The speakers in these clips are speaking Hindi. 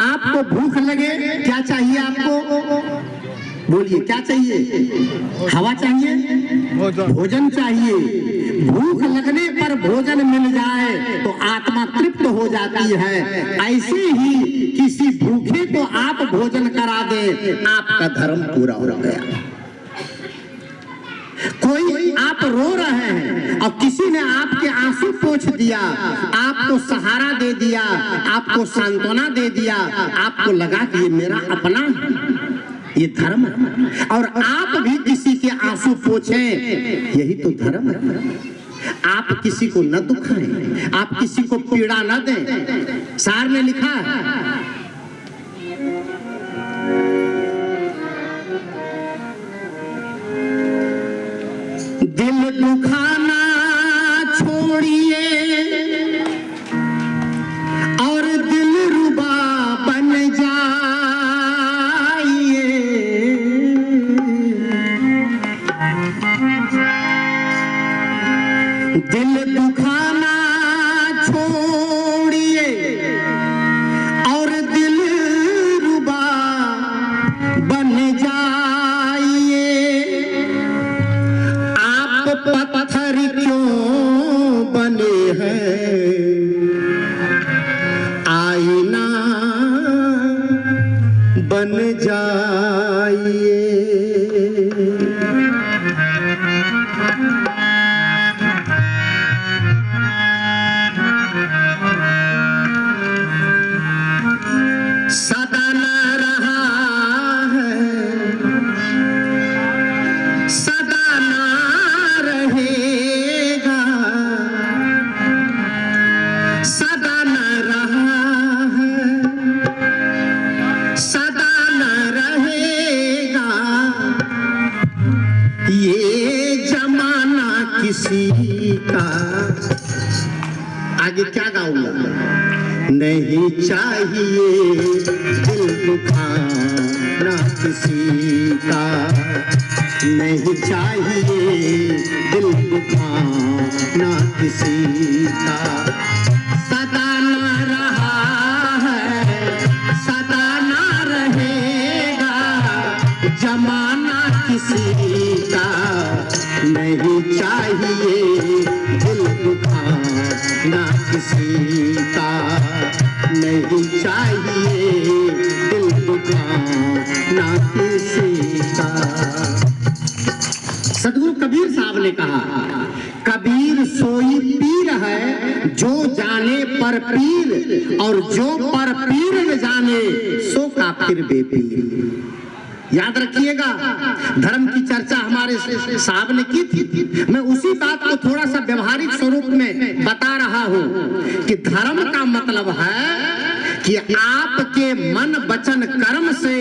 आपको भूख लगे, क्या चाहिए आपको? बोलिए, क्या चाहिए? हवा चाहिए, भोजन चाहिए। भूख लगने पर भोजन मिल जाए तो आत्मा तृप्त हो जाती है। ऐसे ही किसी भूखे को आप भोजन करा दें, आपका धर्म पूरा हो गया। कोई आप रो रहे हैं और किसी ने आपके आंसू पोंछ दिया, आपको सहारा दे दिया, आपको सांत्वना दे दिया, आपको लगा कि ये मेरा अपना है, ये धर्म है। और आप भी किसी के आंसू पोंछें, यही तो धर्म है। आप किसी को न दुखाएं, आप किसी को पीड़ा न दें। सार ने लिखा है, दिल दुखाना छोड़िए और दिल रुबा बन जाइए। दिल दुखाना छोड़िए और दिल रुबा बन जाइए। आप पत्थर क्यों बने हैं, आईना बन जाइए। सदा न रहा है, सदा न रहेगा, सदा न रहा है, सदा न रहेगा। ये जमाना किसी का, आगे क्या गाऊंगा? नहीं चाहिए दिल दुखाना किसी का, नहीं चाहिए दिल दुखाना किसी का। सदा न रहा है, सदा न रहेगा, जमाना किसी का। नहीं चाहिए दिल दुखाना किसी का, नहीं चाहिए दिल दुखाना किसी का। सदगुरु कबीर साहब ने कहा, कबीर सोई पीर है जो जाने पर पीर, और जो पर पीर न जाने सो काफिर बेपीर। याद रखिएगा, धर्म की चर्चा हमारे साहब ने की थी। मैं उसी बात को थोड़ा सा व्यवहारिक स्वरूप में बता रहा हूं कि धर्म का मतलब है कि आपके मन वचन कर्म से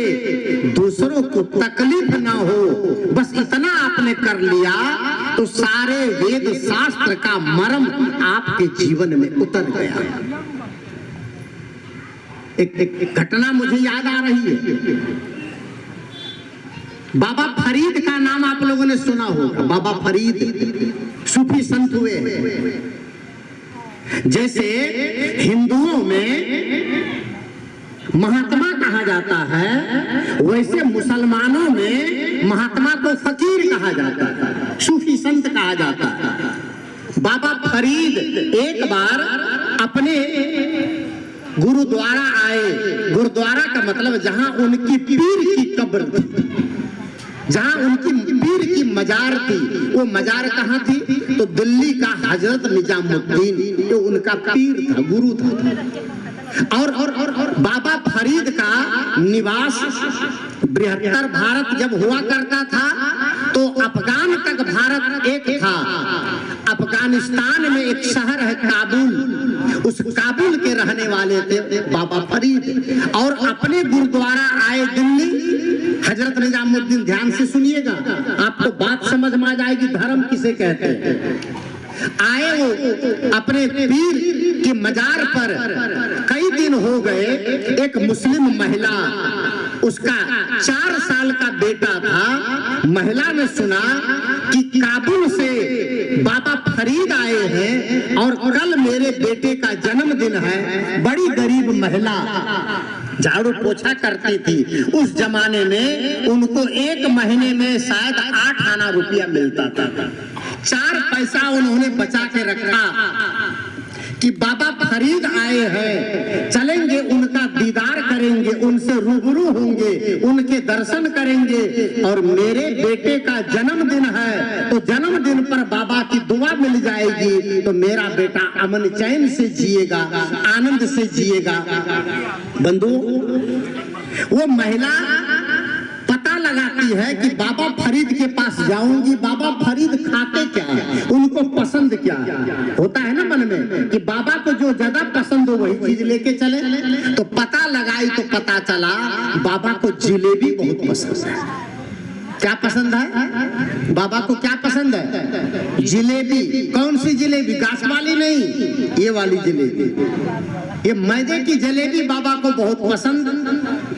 दूसरों को तकलीफ ना हो। बस इतना आपने कर लिया तो सारे वेद शास्त्र का मर्म आपके जीवन में उतर गया। एक घटना मुझे याद आ रही है। बाबा फरीद का नाम आप लोगों ने सुना होगा। बाबा फरीद सूफी संत हुए। जैसे हिंदुओं में महात्मा कहा जाता है, वैसे मुसलमानों में महात्मा को फकीर कहा जाता है, सूफी संत कहा जाता है। बाबा फरीद एक बार अपने गुरुद्वारा आए। गुरुद्वारा का मतलब जहां उनकी पीर की कब्र थी, जहां उनकी पीर की मजार थी। वो मजार कहाँ थी? तो दिल्ली का हजरत निजामुद्दीन, तो उनका पीर था, गुरु था। और बाबा फरीद का निवास बृहत्तर भारत जब हुआ करता था तो अफगान तक भारत एक था। अफगानिस्तान में एक शहर है काबुल, उस काबुल के रहने वाले थे बाबा फरीद। और अपने गुरुद्वारा आए दिल्ली। हजरत निजामुद्दीन, ध्यान से सुनिएगा, आपको बात समझ में आ जाएगी धर्म किसे कहते हैं। आए वो अपने पीर की मजार पर, कई दिन हो गए। एक मुस्लिम महिला, उसका 4 साल का बेटा था। महिला ने सुना कि काबुल से बाबा फरीद आए हैं और कल मेरे बेटे का जन्मदिन है। बड़ी गरीब महिला झाड़ू पोछा करती थी। उस जमाने में उनको 1 महीने में शायद 8 आना रुपया मिलता था। 4 पैसा उन्होंने बचा के रखा कि बाबा फरीद आए हैं, चलेंगे, उनका दीदार करेंगे, उनसे रूबरू होंगे, उनके दर्शन करेंगे, और मेरे बेटे का जन्मदिन है तो जन्मदिन पर बाबा की दुआ मिल जाएगी तो मेरा बेटा अमन चैन से जिएगा, आनंद से जिएगा। बंधु, वो महिला पता लगाती है कि बाबा फरीद के पास जाऊंगी, बाबा फरीद खाते क्या है, उनको पसंद क्या होता है ना मन में कि बाबा को जो ज्यादा पसंद हो वही चीज लेके चले। तो पता लगाई तो पता चला बाबा को जिलेबी बहुत पसंद है। क्या पसंद है बाबा को? क्या पसंद है? जिलेबी। कौन सी जिलेबी? घास वाली नहीं, ये वाली जिलेबी, ये मैदे की जलेबी बाबा को बहुत पसंद।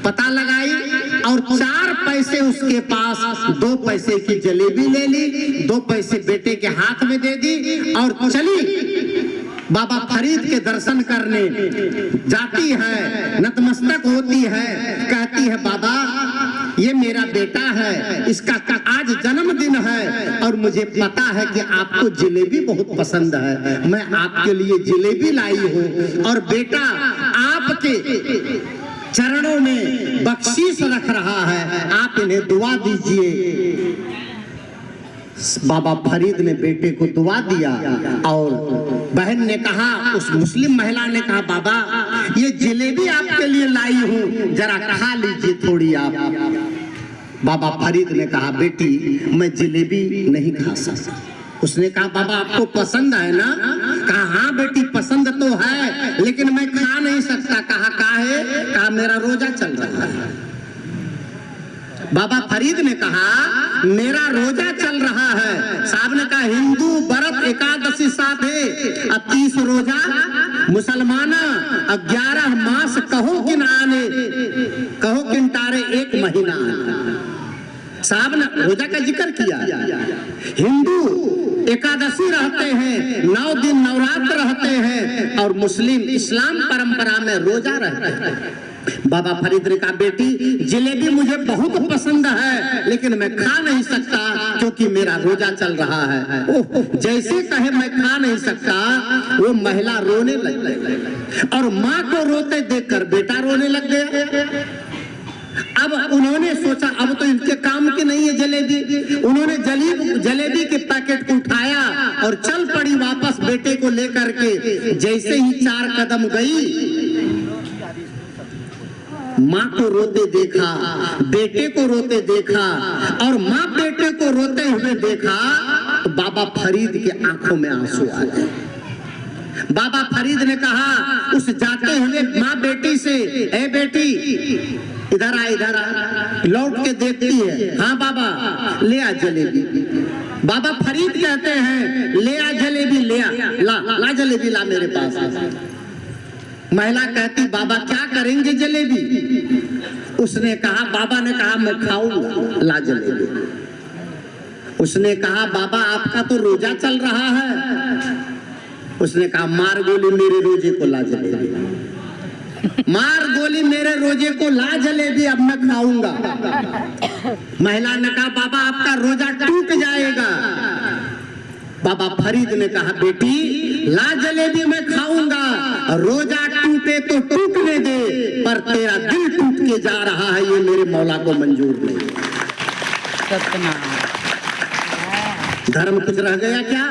पता लगाई और 4 पैसे उसके पास, 2 पैसे की जलेबी ले ली, 2 पैसे बेटे के हाथ में दे दी और चली बाबा फरीद के दर्शन करने। जाती है, नतमस्तक होती है, कहती है बाबा ये मेरा बेटा है, इसका आज जन्मदिन है और मुझे पता है कि आपको जिलेबी बहुत पसंद है, मैं आपके लिए जिलेबी लाई हूँ और बेटा आपके चरणों में बख्शीश रख रहा है, आप इन्हें दुआ दीजिए। बाबा फरीद ने बेटे को दुआ दिया और बहन ने कहा, उस मुस्लिम महिला ने कहा बाबा ये जिलेबी आपके लिए लाई हूँ, जरा खा लीजिए थोड़ी आप। बाबा फरीद ने कहा बेटी मैं जिलेबी नहीं खा सकता। उसने कहा बाबा आपको पसंद है ना? कहा हाँ बेटी पसंद तो है लेकिन मैं खा नहीं सकता। कहा काहे? कहा मेरा रोजा चल रहा है। बाबा फरीद ने कहा मेरा रोजा चल रहा है। साहब ने कहा हिंदू व्रत एकादशी साधे 30 रोजा, मुसलमाना 11 मास कहो किन आने, कहो किन तारे 1 महीना। साहब ने रोजा का जिक्र किया। हिंदू एकादशी रहते हैं, 9 दिन नवरात्र रहते हैं और मुस्लिम इस्लाम परंपरा में रोजा रहते हैं। बाबा फरीद ने कहा बेटी जिलेबी मुझे बहुत पसंद है लेकिन मैं खा नहीं सकता क्योंकि मेरा रोजा चल रहा है। ओह, जैसे कहे मैं खा नहीं सकता वो महिला रोने लग गई और माँ को रोते देखकर बेटा रोने लग गया। अब उन्होंने सोचा अब तो इनके काम की नहीं है जलेबी। उन्होंने जलेबी के पैकेट को उठाया और चल पड़ी वापस बेटे को लेकर के। जैसे ही 4 कदम गई माँ को रोते देखा, बेटे को रोते देखा और माँ बेटे को रोते हुए देखा तो बाबा फरीद के आंखों में आंसू आ गए। बाबा फरीद ने कहा उस जाते हुए माँ बेटी से, ए बेटी इधर आ। लौट के देखती है, हाँ बाबा ले आ जलेबी। बाबा फरीद कहते हैं ले आ जलेबी, ले आ, ला जलेबी ला मेरे पास। महिला कहती बाबा क्या करेंगे जलेबी? उसने कहा, बाबा ने कहा मैं खाऊंगा, ला जलेबी। उसने कहा बाबा आपका तो रोजा चल रहा है। उसने कहा मार गोली मेरे रोजे को, ला जलेबी। मार गोली मेरे रोजे को, ला जलेबी, अब मैं खाऊंगा। महिला ने कहा बाबा आपका रोजा टूट जाएगा। बाबा फरीद ने कहा बेटी ला जलेबी मैं खाऊंगा, रोजा टूटे तो टूटने दे, पर तेरा दिल टूट के जा रहा है ये मेरे मौला को मंजूर नहीं। धर्म कुछ रह गया क्या?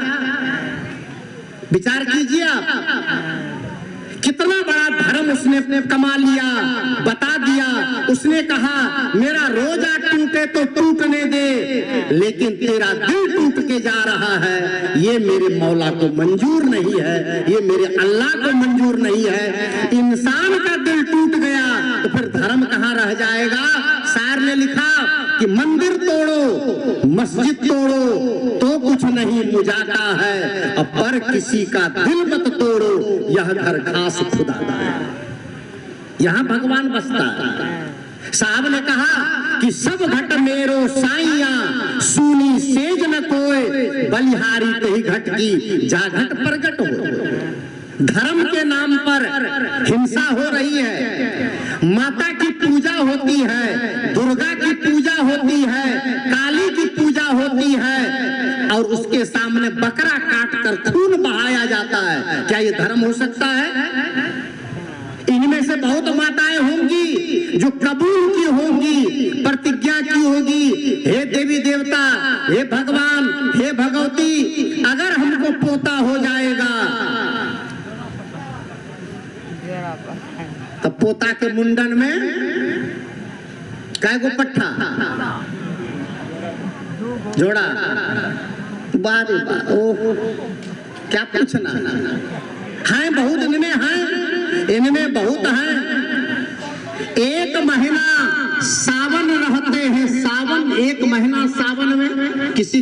विचार कीजिए आप, कितना बड़ा धर्म उसने कमा लिया, बता दिया। उसने कहा मेरा रोजा टूटे तो टूटने दे, लेकिन तेरा दिल टूट के जा रहा है ये मेरे मौला को मंजूर नहीं है, ये मेरे अल्लाह को मंजूर नहीं है। इंसान का दिल टूट गया तो फिर धर्म कहाँ रह जाएगा? शायर ने लिखा कि मंदिर तोड़ो मस्जिद तोड़ो तो कुछ नहीं मुझाता है, अब पर किसी का दिल मत तोड़ो, यह घर खास खुदा का है, यहाँ भगवान बसता है। साहब ने कहा कि सब घट मेरो साइया, सुनी सेज न कोय, बलिहारी तही घट की जा घट प्रगट हो। धर्म के नाम पर हिंसा हो रही है, माता की पूजा होती है, दुर्गा की पूजा होती है, काली की पूजा होती है और उसके सामने बकरा काट कर खून बहाया जाता है। क्या ये धर्म हो सकता है? इनमें से बहुत माताएं होंगी जो कबूल की होंगी, प्रतिज्ञा की होगी, हे देवी देवता, हे भगवान, हे भगवती, अगर हमको पोता हो जाएगा तो पोता के मुंडन में काय गो पट्ठा जोड़ा, बारे बार, ओह क्या पूछना है, बहुत इनमें है, इनमें बहुत है। एक महीना सावन रहते हैं, सावन, एक महीना सावन में किसी